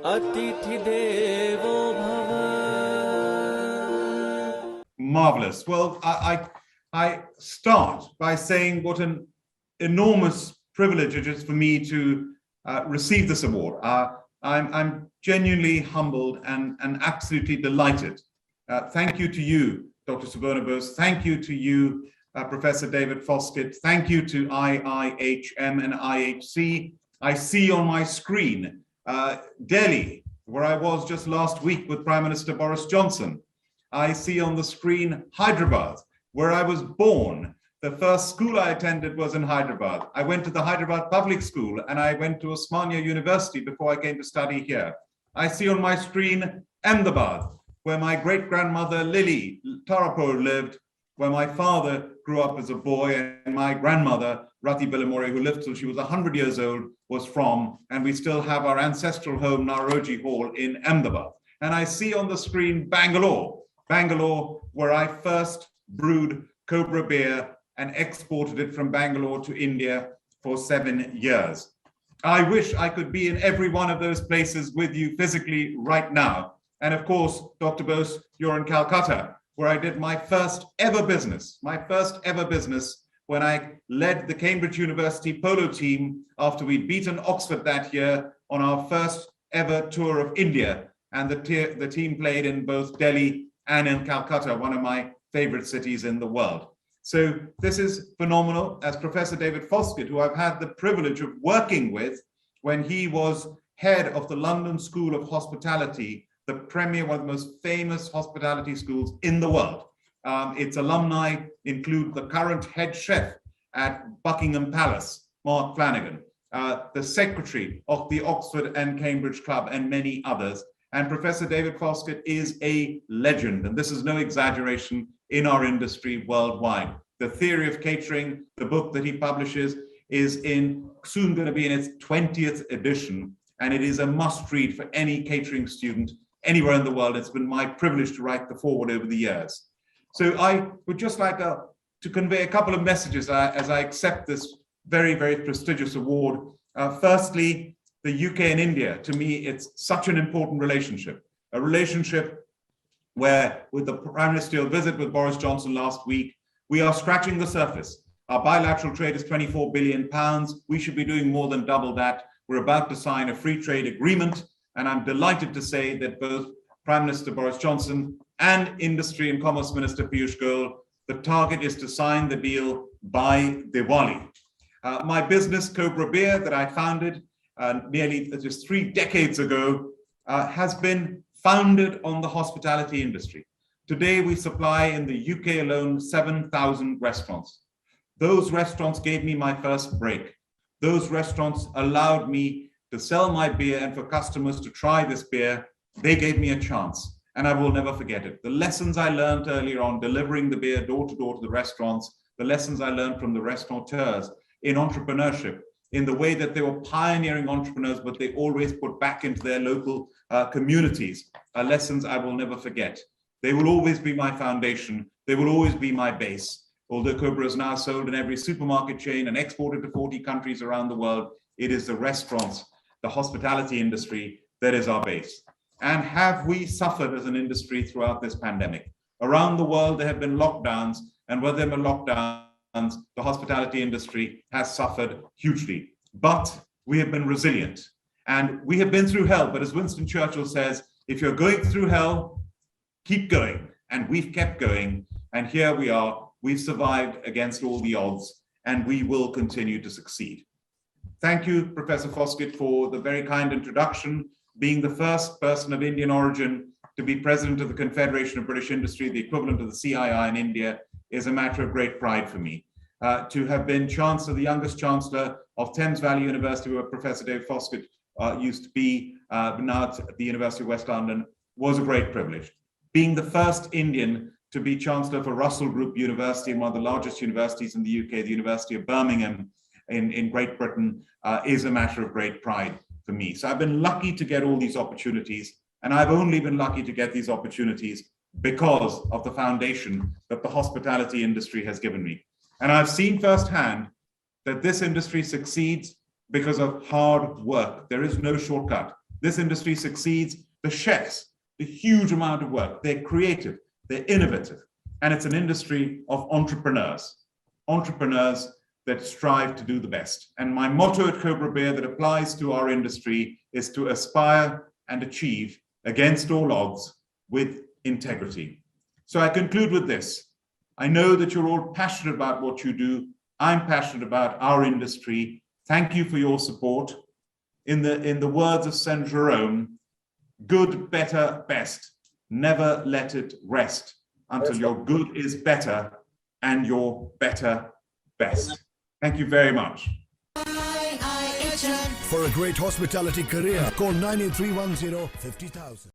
Atithi Devo Bhava. Marvelous. Well, I start by saying what an enormous privilege it is for me to receive this award. I'm genuinely humbled and absolutely delighted. Thank you to you, Dr. Suborna Bose. Thank you to you, Professor David Foskett. Thank you to IIHM and IHC. I see on my screen Delhi, where I was just last week with Prime Minister Boris Johnson. I see on the screen Hyderabad, where I was born. The first school I attended was in Hyderabad. I went to the Hyderabad Public School and I went to Osmania University before I came to study here. I see on my screen Ahmedabad, where my great-grandmother Lily Tarapur lived, where my father grew up as a boy, and my grandmother, Karan Bilimoria, who lived till she was 100 years old, was from, and we still have our ancestral home, Naroji Hall, in Ahmedabad. And I see on the screen Bangalore, where I first brewed Cobra beer and exported it from Bangalore to India for 7 years. I wish I could be in every one of those places with you physically right now. And of course, Dr. Bose, you're in Calcutta, where I did my first ever business when I led the Cambridge University polo team after we'd beaten Oxford that year on our first ever tour of India. And the team played in both Delhi and in Calcutta, one of my favorite cities in the world. So this is phenomenal. As Professor David Foskett, who I've had the privilege of working with when he was head of the London School of Hospitality, the premier, one of the most famous hospitality schools in the world. Its alumni include the current head chef at Buckingham Palace, Mark Flanagan, the secretary of the Oxford and Cambridge Club, and many others. And Professor David Foskett is a legend, and this is no exaggeration, in our industry worldwide. The Theory of Catering, the book that he publishes, is soon going to be in its 20th edition, and it is a must-read for any catering student anywhere in the world. It's been my privilege to write the foreword over the years. So I would just like to convey a couple of messages as I accept this very, very prestigious award. Firstly, the UK and India, to me, it's such an important relationship, a relationship where, with the Prime Ministerial visit with Boris Johnson last week, we are scratching the surface. Our bilateral trade is £24 billion. We should be doing more than double that. We're about to sign a free trade agreement, and I'm delighted to say that both Prime Minister Boris Johnson and Industry and Commerce Minister Piyush Goyal, the target is to sign the deal by Diwali. My business, Cobra Beer, that I founded nearly just 3 decades ago, has been founded on the hospitality industry. Today, we supply in the UK alone 7,000 restaurants. Those restaurants gave me my first break. Those restaurants allowed me to sell my beer, and for customers to try this beer, they gave me a chance, and I will never forget it. The lessons I learned earlier on, delivering the beer door to door to the restaurants, the lessons I learned from the restaurateurs in entrepreneurship, in the way that they were pioneering entrepreneurs, but they always put back into their local communities, are lessons I will never forget. They will always be my foundation. They will always be my base. Although Cobra is now sold in every supermarket chain and exported to 40 countries around the world, it is the restaurants, the hospitality industry, that is our base. And have we suffered as an industry throughout this pandemic? Around the world, there have been lockdowns, and where there were lockdowns, the hospitality industry has suffered hugely. But we have been resilient, and we have been through hell. But as Winston Churchill says, if you're going through hell, keep going. And we've kept going, and here we are. We've survived against all the odds, and we will continue to succeed. Thank you, Professor Foskett, for the very kind introduction. Being the first person of Indian origin to be president of the Confederation of British Industry, the equivalent of the CII in India, is a matter of great pride for me. To have been Chancellor, the youngest Chancellor of Thames Valley University, where Professor Dave Foskett used to be, now at the University of West London, was a great privilege. Being the first Indian to be Chancellor for Russell Group University, one of the largest universities in the UK, the University of Birmingham in Great Britain, is a matter of great pride for me. So I've been lucky to get all these opportunities, and I've only been lucky to get these opportunities because of the foundation that the hospitality industry has given me. And I've seen firsthand that this industry succeeds because of hard work. There is no shortcut. this industry succeeds, the chefs, the huge amount of work, they're creative, they're innovative, and it's an industry of entrepreneurs that strive to do the best. And my motto at Cobra Beer that applies to our industry is to aspire and achieve against all odds with integrity. So I conclude with this. I know that you're all passionate about what you do. I'm passionate about our industry. Thank you for your support. In the words of Saint Jerome, good, better, best. Never let it rest until your good is better and your better best. Thank you very much. For a great hospitality career, call 98310 50,000.